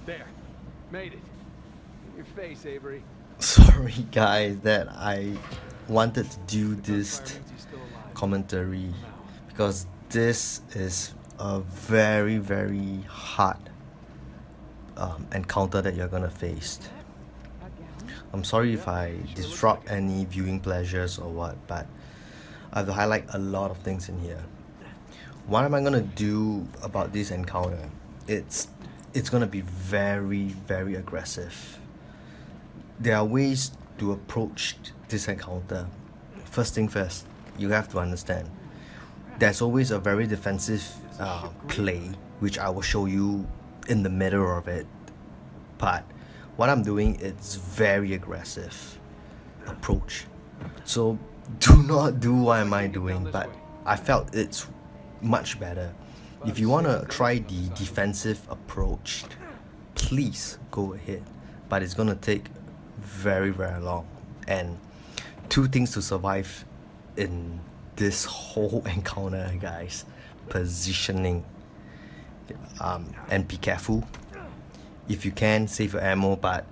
There. Made it. In your face, Avery. Sorry guys that I wanted to do this commentary because this is a very hard encounter that you're gonna face. I'm sorry if I disrupt any viewing pleasures or what, but I have to highlight a lot of things in here. What am I gonna do about this encounter? It's gonna be very aggressive. There are ways to approach this encounter. First thing first, you have to understand there's always a very defensive play, which I will show you in the middle of it. But what I'm doing is very aggressive approach. So do not do what am I doing, but I felt it's much better. If you want to try the defensive approach, please go ahead, but it's gonna take very long. And two things to survive in this whole encounter, guys: positioning, and be careful. If you can, save your ammo, but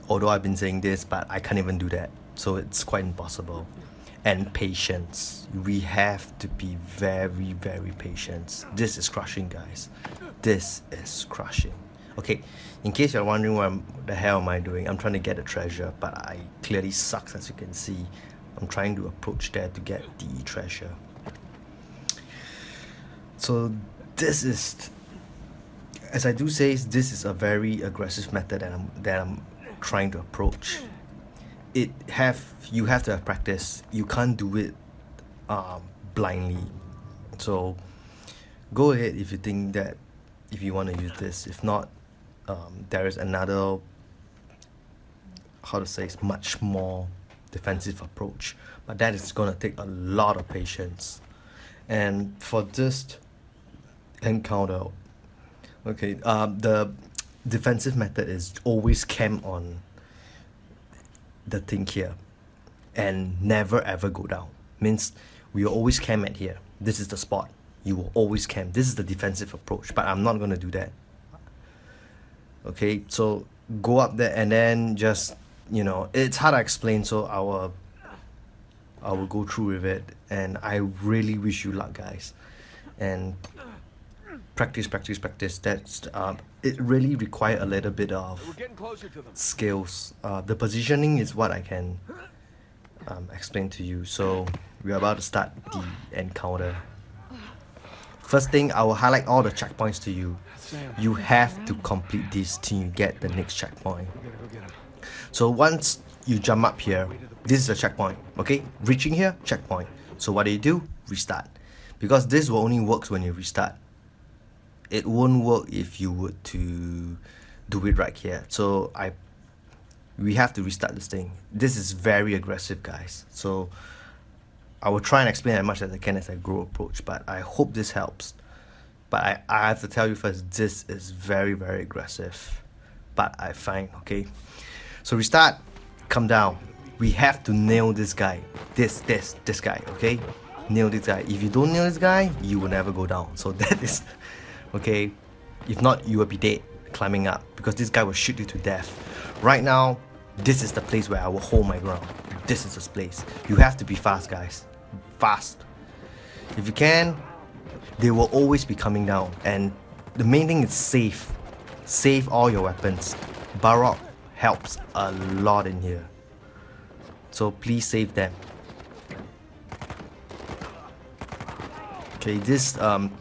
although I've been saying this, but I can't even do that, so it's quite impossible. And patience, we have to be very patient. This is crushing, guys. This is crushing. Okay, in case you're wondering what the hell am I doing, I'm trying to get a treasure, but I clearly sucks, as you can see. I'm trying to approach there to get the treasure. So this is, as I do say, this is a very aggressive method that I'm trying to approach. You have to have practice. You can't do it blindly. So go ahead if you think that, if you want to use this. If not, there is another, how to say, much more defensive approach, but that is gonna take a lot of patience. And for this encounter, okay, the defensive method is always camp on the thing here and never ever go down. Means we will always camp at here. This is the spot. You will always camp. This is the defensive approach, but I'm not gonna do that. Okay, so go up there and then just, it's hard to explain, so I will go through with it, and I really wish you luck, guys. And practice. That's it really requires a little bit of skills. The positioning is what I can explain to you. So we're about to start the encounter. First thing, I will highlight all the checkpoints to you. You have to complete this till you get the next checkpoint. So once you jump up here, this is a checkpoint. Okay, reaching here, checkpoint. So what do? Restart, because this will only works when you restart. It won't work if you were to do it right here. So we have to restart this thing. This is very aggressive, guys. So I will try and explain as much as I can as I grow approach, but I hope this helps. But I have to tell you first, this is very aggressive, but I find, okay. So restart, come down. We have to nail this guy. This guy, okay? Nail this guy. If you don't nail this guy, you will never go down. So that is, okay? If not, you will be dead climbing up, because this guy will shoot you to death. Right now, this is the place where I will hold my ground. This is this place. You have to be fast, guys. Fast. If you can, they will always be coming down. And the main thing is save. Save all your weapons. Barok helps a lot in here. So please save them. Okay, this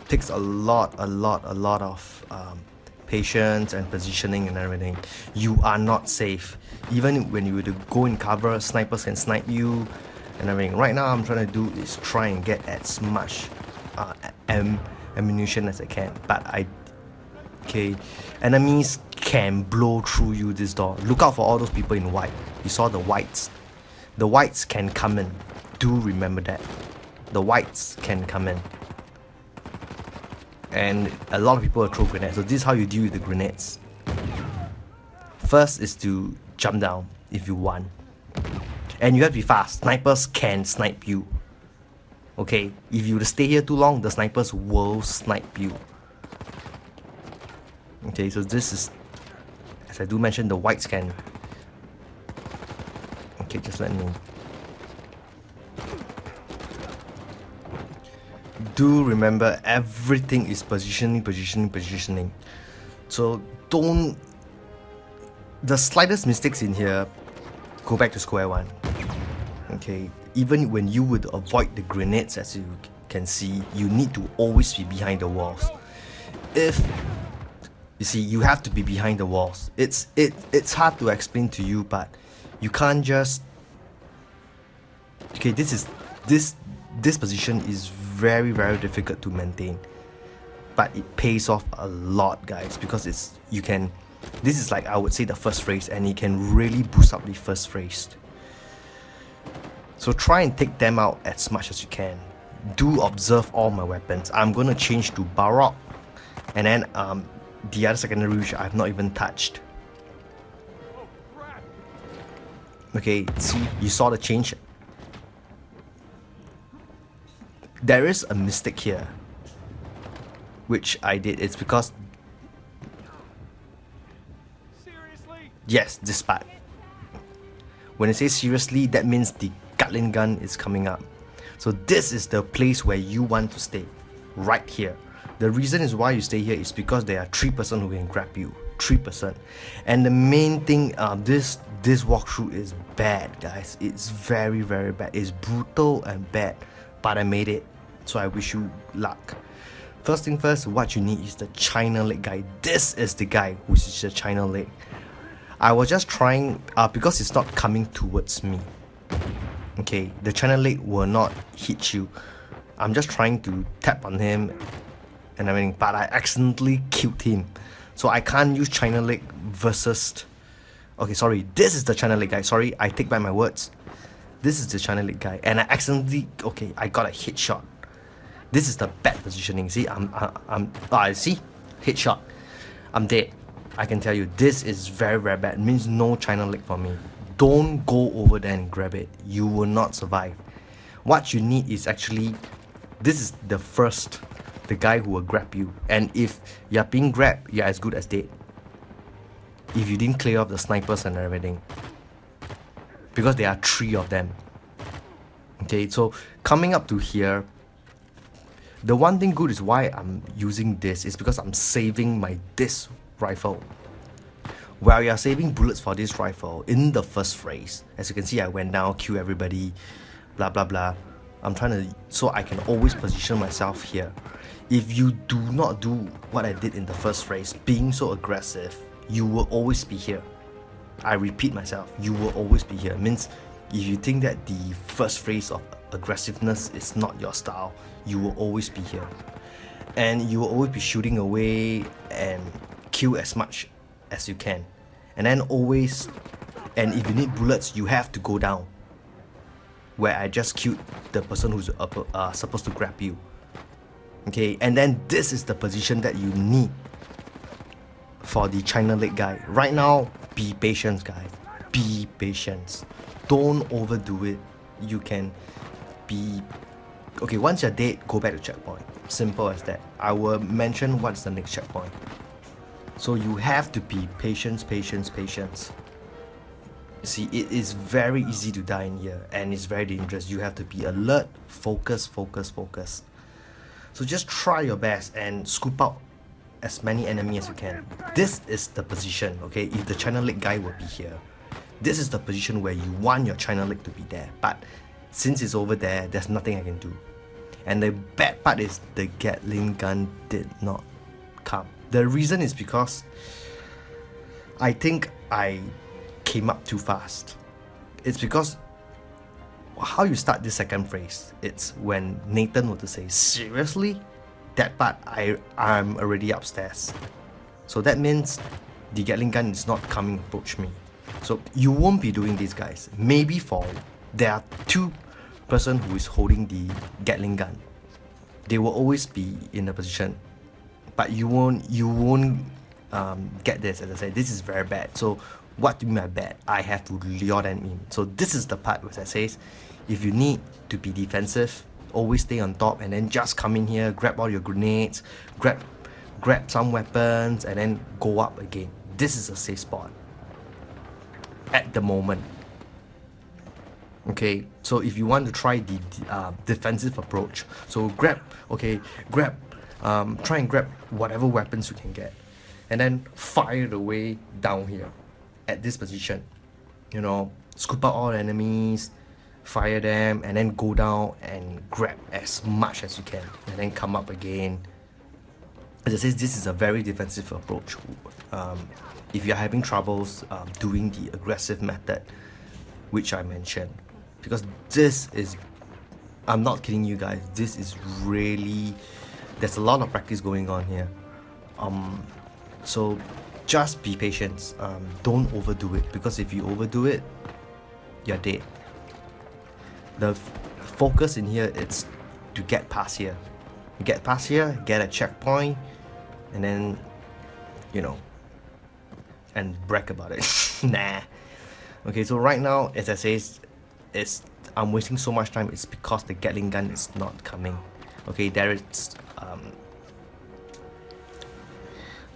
takes a lot of patience and positioning and everything. You are not safe. Even when you were to go in cover, snipers can snipe you and everything. Right now, I'm trying to do is try and get as much ammunition as I can. But okay, enemies can blow through you this door. Look out for all those people in white. You saw the whites. The whites can come in. Do remember that. The whites can come in. And a lot of people will throw grenades. So this is how you deal with the grenades. First is to jump down if you want. And you have to be fast. Snipers can snipe you. Okay, if you stay here too long, the snipers will snipe you. Okay, so this is, as I do mention, the white scan. Okay, just let me. Do remember, everything is positioning. So don't, the slightest mistakes in here, go back to square one. Okay, even when you would avoid the grenades, as you can see, you need to always be behind the walls. If you see, you have to be behind the walls. It's hard to explain to you, but you can't just. Okay, this position is very difficult to maintain, but it pays off a lot, guys, because this is like, I would say, the first phase, and it can really boost up the first phase. So try and take them out as much as you can. Do observe all my weapons. I'm gonna change to Baroque, and then the other secondary, which I've not even touched. Okay, see, you saw the change. There is a mistake here, which I did. It's because, Seriously? yes, this part. When I say seriously, that means the Gatling gun is coming up. So this is the place where you want to stay, right here. The reason is why you stay here is because there are 3 person who can grab you. 3%. And the main thing, this walkthrough is bad, guys. It's very bad. It's brutal and bad, but I made it, so I wish you luck. First thing first, what you need is the China leg guy. This is the guy which is the China leg. I was just trying, because it's not coming towards me. Okay, the China leg will not hit you. I'm just trying to tap on him and everything, but I accidentally killed him. So I can't use China leg versus. Okay, sorry, this is the China leg guy. Sorry, I take back my words. This is the China leg guy, and I accidentally, okay, I got a headshot. This is the bad positioning. See, see, headshot. I'm dead. I can tell you, this is very bad. It means no China leg for me. Don't go over there and grab it. You will not survive. What you need is actually, this is the guy who will grab you. And if you're being grabbed, you're as good as dead. If you didn't clear off the snipers and everything. Because there are 3 of them. Okay, so coming up to here, the one thing good is why I'm using this is because I'm saving this rifle. While you're saving bullets for this rifle in the first phase, as you can see, I went down, kill everybody, blah blah. I'm trying to, so I can always position myself here. If you do not do what I did in the first phase, being so aggressive, you will always be here. I repeat myself, you will always be here. It means if you think that the first phase of aggressiveness is not your style, you will always be here. And you will always be shooting away and kill as much as you can. And then always, and if you need bullets, you have to go down. Where I just killed the person who's supposed to grab you. Okay, and then this is the position that you need for the China leg guy. Right now, be patient, guys. Be patient. Don't overdo it. You can be. Okay, once you're dead, go back to checkpoint. Simple as that. I will mention what's the next checkpoint. So you have to be patient. See, it is very easy to die in here, and it's very dangerous. You have to be alert, focus. So just try your best and scoop out as many enemies as you can. This is the position, okay? If the China leg guy will be here, this is the position where you want your China leg to be there. But since it's over there, there's nothing I can do. And the bad part is the Gatling gun did not come. The reason is because I think I came up too fast. It's because how you start this second phrase, it's when Nathan were to say, seriously? That part, I'm already upstairs. So that means the Gatling gun is not coming to approach me. So you won't be doing this, guys. Maybe there are 2 person who is holding the Gatling gun. They will always be in a position. But you won't get this. As I said, this is very bad. So what do you mean by bad? I have to lure them in. So this is the part where I says, if you need to be defensive, always stay on top and then just come in here, grab all your grenades, grab grab some weapons, and then go up again. This is a safe spot at the moment. Okay, so if you want to try the defensive approach, so try and grab whatever weapons you can get, and then fire the way down here at this position. You know, scoop out all enemies, fire them, and then go down and grab as much as you can, and then come up again. As I said, this is a very defensive approach. If you're having troubles doing the aggressive method, which I mentioned, because this is, I'm not kidding you guys, this is really, there's a lot of practice going on here. So just be patient. Don't overdo it, because if you overdo it, you're dead. The focus in here is to get past here. Get past here, get a checkpoint, and then, you know, and brag about it. Nah. Okay, so right now, as I say, I'm wasting so much time. It's because the Gatling gun is not coming. Okay, there is.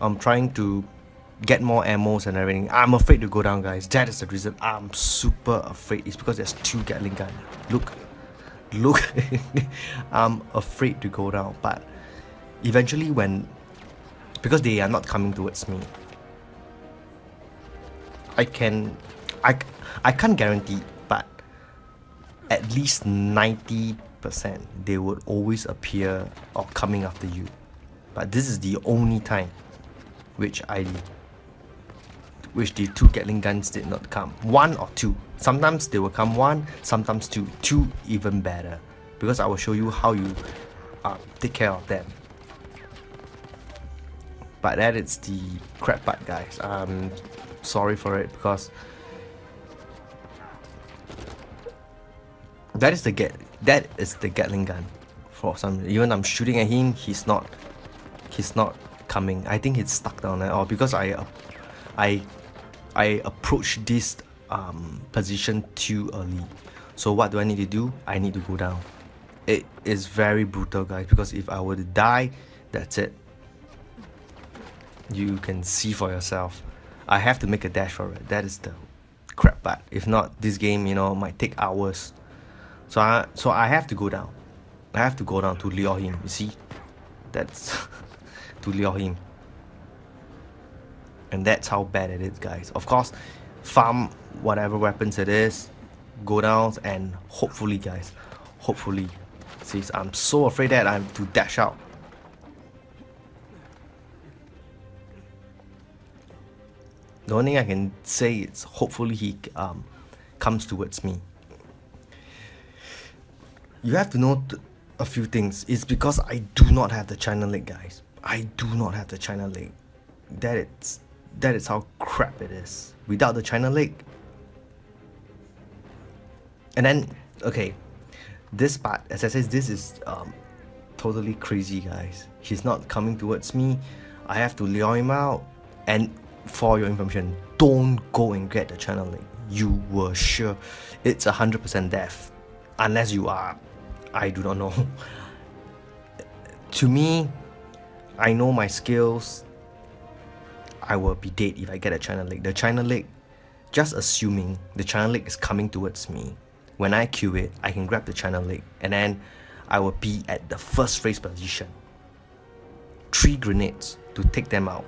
I'm trying to get more ammos and everything. I'm afraid to go down, guys. That is the reason I'm super afraid. It's because there's 2 Gatling guns. Look. I'm afraid to go down, but eventually because they are not coming towards me, I can't guarantee, but at least 90% they would always appear or coming after you. But this is the only time which the 2 Gatling guns did not come. 1 or 2. Sometimes they will come 1, sometimes 2. 2 even better, because I will show you how you take care of them. But that is the crap part, guys. I'm sorry for it, because that is the Gatling gun. For some reason, even I'm shooting at him, he's not coming. I think he's stuck down there, or because I approached this position too early. So what do I need to do? I need to go down. It is very brutal, guys, because if I were to die, that's it. You can see for yourself. I have to make a dash for it. That is the crap part. If not, this game, you know, might take hours. So I have to go down. I have to go down to lure him. You see, that's to lure him. And that's how bad it is, guys. Of course, farm whatever weapons it is, go down, and hopefully, guys, hopefully. See, I'm so afraid that I have to dash out. The only thing I can say is hopefully he comes towards me. You have to know a few things. It's because I do not have the China leg, guys. I do not have the China leg. That is how crap it is. Without the China leg. And then, okay, this part, as I said, this is totally crazy, guys. He's not coming towards me. I have to lure him out. And for your information, don't go and get the China leg. You were sure it's 100% death. Unless you are, I do not know. To me, I know my skills. I will be dead if I get a China leg. The China leg, just assuming the China leg is coming towards me, when I queue it, I can grab the China leg, and then I will be at the first phase position. 3 grenades to take them out.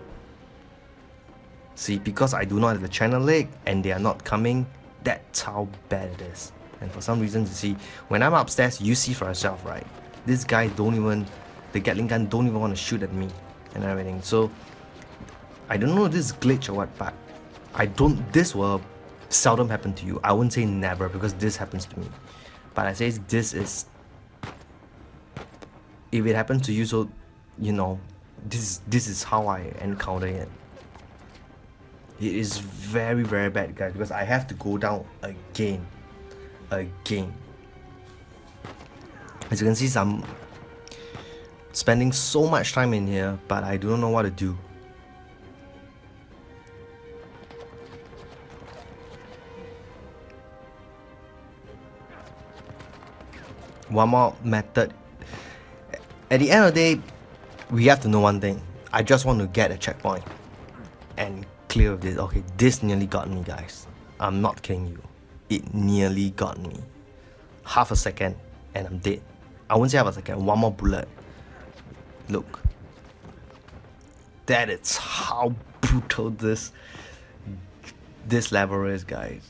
See, because I do not have the China leg and they are not coming, that's how bad it is. And for some reason, you see, when I'm upstairs, you see for yourself, right? This guy the Gatling gun don't even want to shoot at me and everything. So I don't know if this is glitch or what, but this will seldom happen to you. I wouldn't say never, because this happens to me. But I say this is, if it happens to you, so you know, this is how I encounter it. It is very, very bad, guys, because I have to go down again. As you can see, I'm spending so much time in here, but I don't know what to do. One more method. At the end of the day, we have to know one thing. I just want to get a checkpoint and clear of this. Okay, this nearly got me, guys. I'm not kidding you. It nearly got me. Half a second and I'm dead. I won't say half a second, one more bullet. Look. That is how brutal this level is, guys.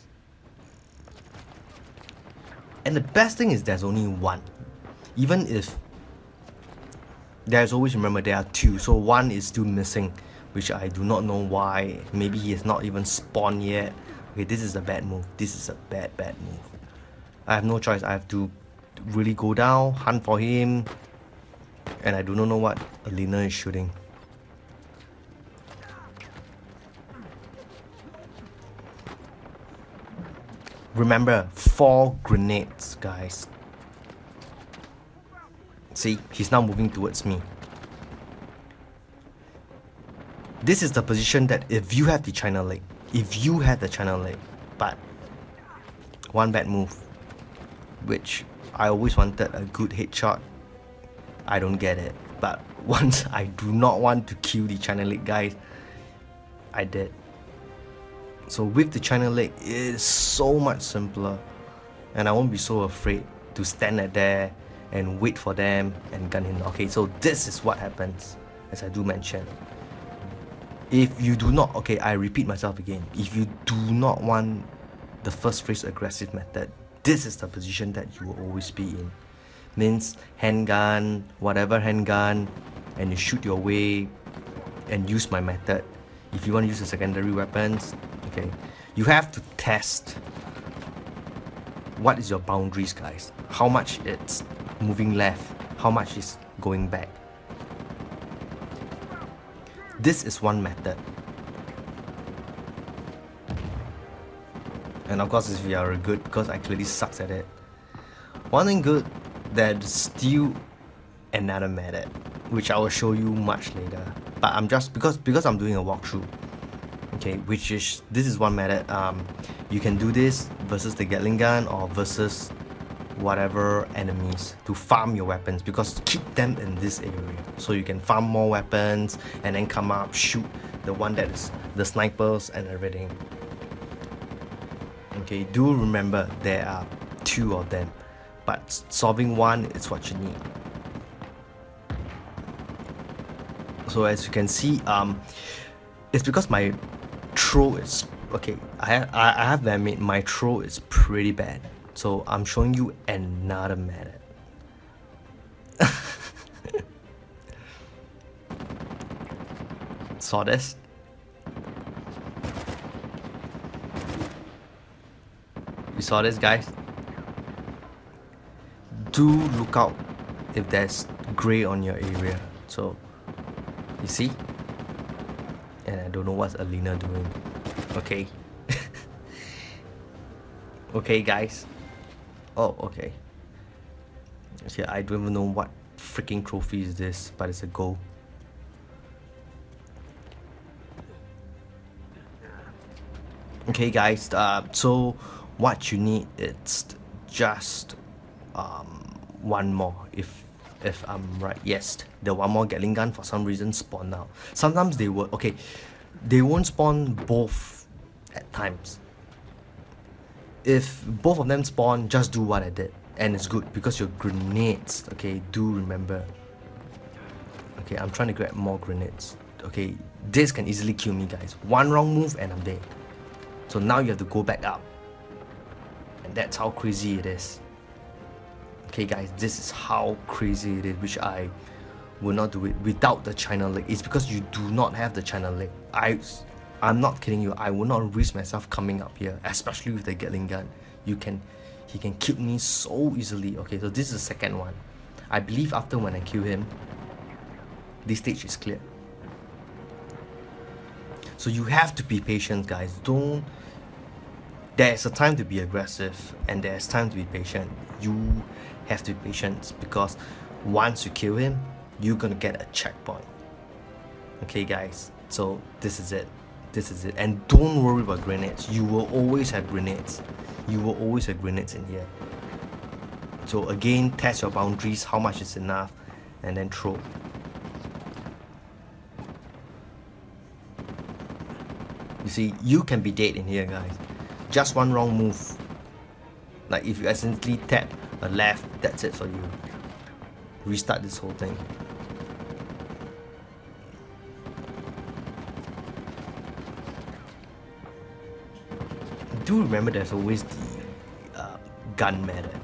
And the best thing is there's only one. Even if there's always, remember, there are two, so one is still missing, which I do not know why. Maybe he has not even spawned yet. Okay, this is a bad move. This is a bad move. I have no choice. I have to really go down, hunt for him, and I do not know what Alina is shooting. Remember, 4 grenades, guys. See, he's now moving towards me. This is the position that if you have the China leg, but one bad move, which I always wanted a good headshot, I don't get it. But once I do not want to kill the China leg, guys, I did. So with the China leg, it is so much simpler, and I won't be so afraid to stand at there and wait for them and gun him. Okay, so this is what happens, as I do mention. If you do not, okay, I repeat myself again, if you do not want the first phase aggressive method, this is the position that you will always be in. Means handgun, whatever handgun, and you shoot your way and use my method. If you want to use the secondary weapons, okay, you have to test what is your boundaries, guys. How much it's moving left, how much is going back. This is one method. And of course, if you are good, because I clearly sucks at it. One thing good, there's still another method, which I will show you much later. But I'm just, because I'm doing a walkthrough, okay, which is, this is one method. You can do this versus the Gatling gun or versus whatever enemies to farm your weapons, because keep them in this area so you can farm more weapons and then come up, shoot the one that is the snipers and everything. Okay, do remember there are 2 of them, but solving one is what you need. So as you can see, it's because my throw is okay. I have to admit my throw is pretty bad. So I'm showing you another method. Saw this? You saw this, guys? Do look out if there's gray on your area. So you see? And I don't know what's Alina doing. Okay. Okay, guys. Oh, okay. Okay, I don't even know what freaking trophy is this, but it's a goal. Okay, guys. So what you need is just one more. If I'm right, yes, the one more Gatling gun for some reason spawned now. Sometimes they will. Okay, they won't spawn both at times. If both of them spawn, just do what I did, and it's good because your grenades, okay, do remember. Okay, I'm trying to grab more grenades. Okay, this can easily kill me, guys. One wrong move and I'm dead. So now you have to go back up, and that's how crazy it is. Okay, guys, this is how crazy it is, which I will not do it without the China leg. It's because you do not have the China leg. I'm not kidding you. I will not risk myself coming up here, especially with the Gatling gun. He can kill me so easily. Okay, so this is the second one. I believe after when I kill him, this stage is clear. So you have to be patient, guys. There's a time to be aggressive and there's time to be patient. You have to be patient because once you kill him, you're gonna get a checkpoint. Okay, guys, so this is it. And don't worry about grenades. You will always have grenades. You will always have grenades in here. So again, test your boundaries, how much is enough, and then throw. You see, you can be dead in here, guys. Just one wrong move. Like if you accidentally tap a left, that's it for you. Restart this whole thing. Do remember there's always the gun method.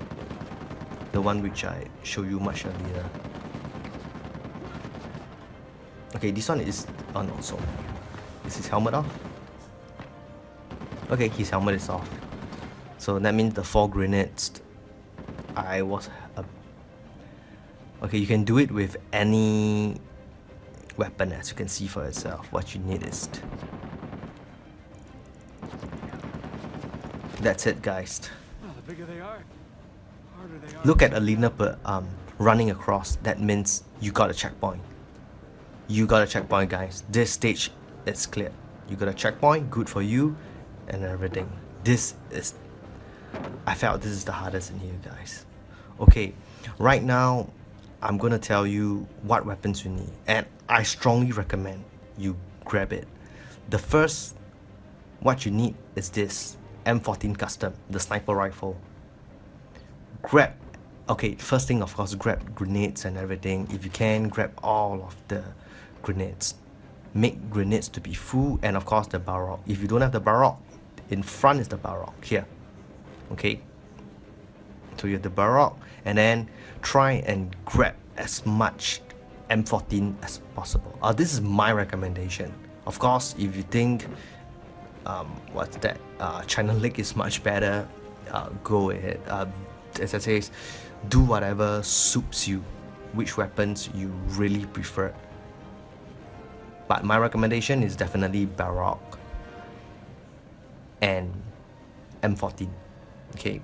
The one which I showed you much earlier. Okay, this one is... oh no, so... is his helmet off? Okay, his helmet is off. So that means the 4 grenades... I was... okay, you can do it with any weapon, as you can see for yourself. What you need is... that's it, guys. Oh, the bigger they are, harder they are. Look at Alina running across. That means you got a checkpoint. You got a checkpoint, guys. This stage is clear. You got a checkpoint, good for you, and everything. This is... I felt this is the hardest in here, guys. Okay, right now, I'm gonna tell you what weapons you need, and I strongly recommend you grab it. The first, what you need is this M14 Custom, the sniper rifle. Grab, okay, first thing, of course, grab grenades and everything. If you can, grab all of the grenades. Make grenades to be full, and of course the barrel. If you don't have the barrel, in front is the barrel, here. Okay, so you have the barrel, and then try and grab as much M14 as possible. This is my recommendation. Of course, if you think what's that, China Lake is much better, go ahead. As I say, do whatever suits you, which weapons you really prefer. But my recommendation is definitely Baroque and M14. Okay,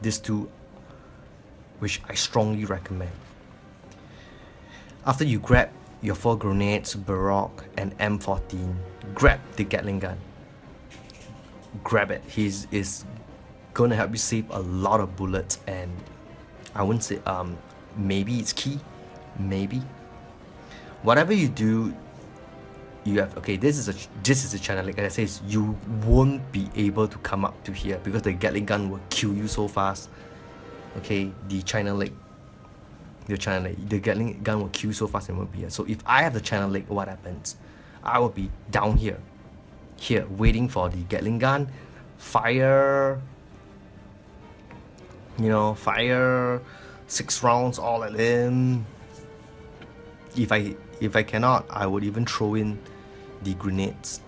these two, which I strongly recommend. After you grab your 4 grenades, Baroque and M14, grab the Gatling gun. Grab it. He's gonna help you save a lot of bullets, and I wouldn't say maybe it's key, maybe. Whatever you do, you have, okay, this is a channel, like I say, you won't be able to come up to here because the Gatling gun will kill you so fast. Okay, the Gatling gun will kill you so fast and won't be here. So if I have the channel leg, what happens? I will be down here, waiting for the Gatling gun, fire, you know, fire 6 rounds all at him. If I cannot, I would even throw in the grenades.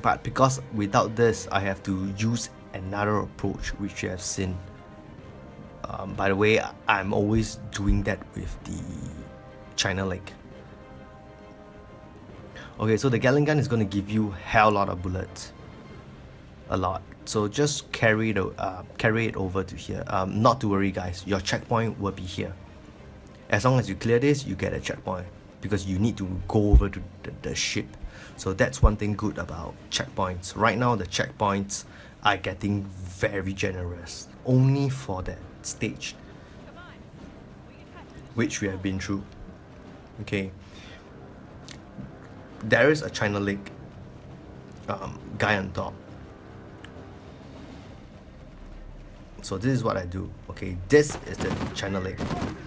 But because without this, I have to use another approach, which you have seen. By the way, I'm always doing that with the China Lake. Okay, so the Gatling gun is going to give you hell lot of bullets, a lot. So just carry it over to here. Not to worry, guys. Your checkpoint will be here. As long as you clear this, you get a checkpoint because you need to go over to the ship. So that's one thing good about checkpoints. Right now, the checkpoints are getting very generous, only for that stage, which we have been through. Okay, there is a China Lake guy on top. So this is what I do. Okay, this is the China Lake.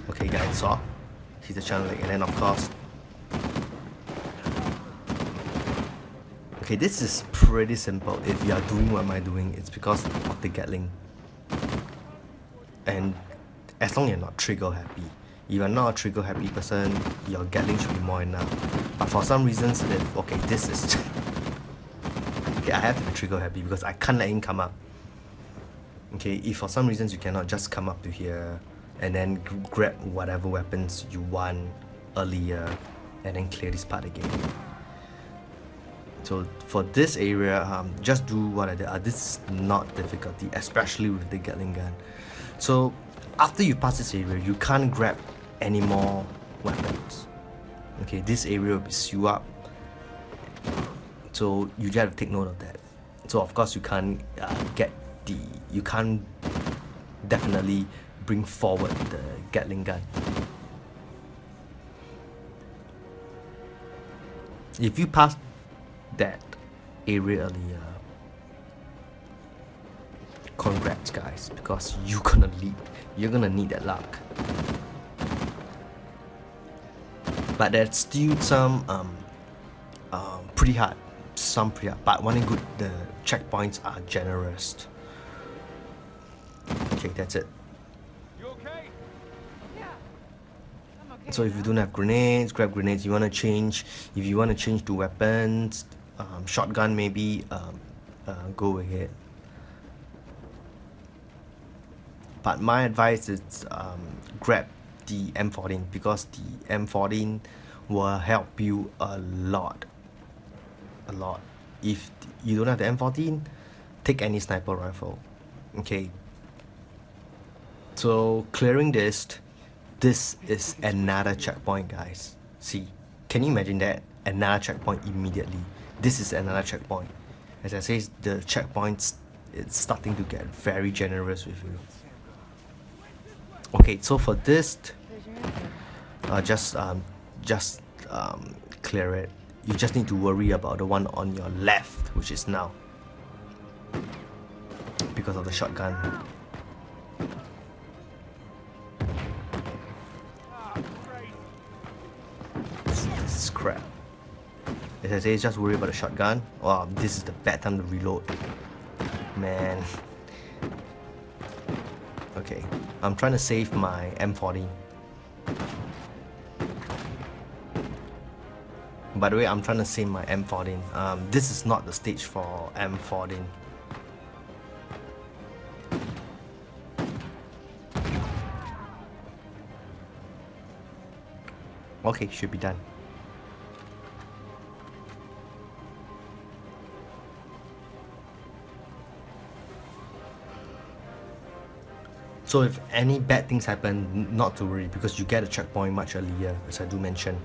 Okay, guys, saw? He's the China Lake, and then of course. Okay, this is pretty simple. If you are doing what am I doing, it's because of the Gatling. And as long as you're not trigger happy. If you're not a trigger happy person, your Gatling should be more enough. But for some reasons, if, okay, this is... okay, I have to be trigger happy because I can't let him come up. Okay, if for some reasons you cannot, just come up to here and then grab whatever weapons you want earlier and then clear this part again. So for this area, just do what I did. This is not difficulty, especially with the Gatling gun. So after you pass this area, you can't grab any more weapons. Okay, this area will be sealed up. So you just have to take note of that. So of course you can't you can't definitely bring forward the Gatling gun. If you pass that area earlier, congrats guys, because you're gonna need that luck. But there's still some pretty hard, but one thing good, the checkpoints are generous. Okay, that's it. You okay? Yeah. I'm okay. So if you don't have grenades, grab grenades. You wanna change, if you wanna change to weapons, shotgun maybe, go ahead. But my advice is grab the M14, because the M14 will help you a lot. If you don't have the M14, take any sniper rifle. Okay. So clearing this is another checkpoint, guys. See, can you imagine that? Another checkpoint immediately. This is another checkpoint. As I say, the checkpoints, it's starting to get very generous with you. Okay, so for this, just clear it. You just need to worry about the one on your left, which is now, because of the shotgun. This is crap. As I say, just worry about the shotgun. Wow, this is the bad time to reload, man. Okay, I'm trying to save my M14. By the way, I'm trying to save my M14. This is not the stage for M14. Okay, should be done. So if any bad things happen, not to worry, because you get a checkpoint much earlier, as I do mention.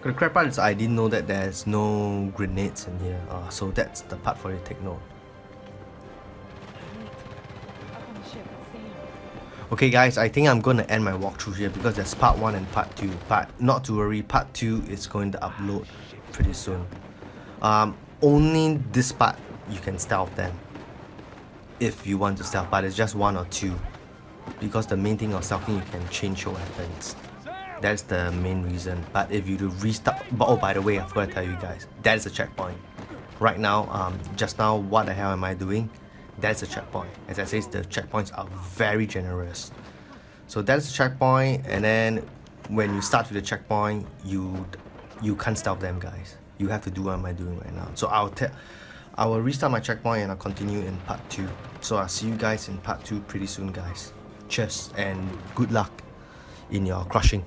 The crap part is I didn't know that there's no grenades in here, so that's the part for you to take note. Up on the ship, see you. Okay guys, I think I'm gonna end my walkthrough here, because there's part 1 and part 2, but not to worry, part 2 is going to upload pretty soon. Only this part you can stealth them, if you want to stealth, but it's just 1 or 2, because the main thing of stealthing, you can change your weapons. That's the main reason. But if you do restart, oh, by the way, I forgot to tell you guys, that is a checkpoint. Right now, just now, what the hell am I doing? That's a checkpoint. As I say, the checkpoints are very generous. So that's a checkpoint, and then when you start with the checkpoint, you can't stop them, guys. You have to do what am I doing right now. So I will restart my checkpoint and I'll continue in part 2. So I'll see you guys in part 2 pretty soon, guys. Cheers and good luck in your crushing.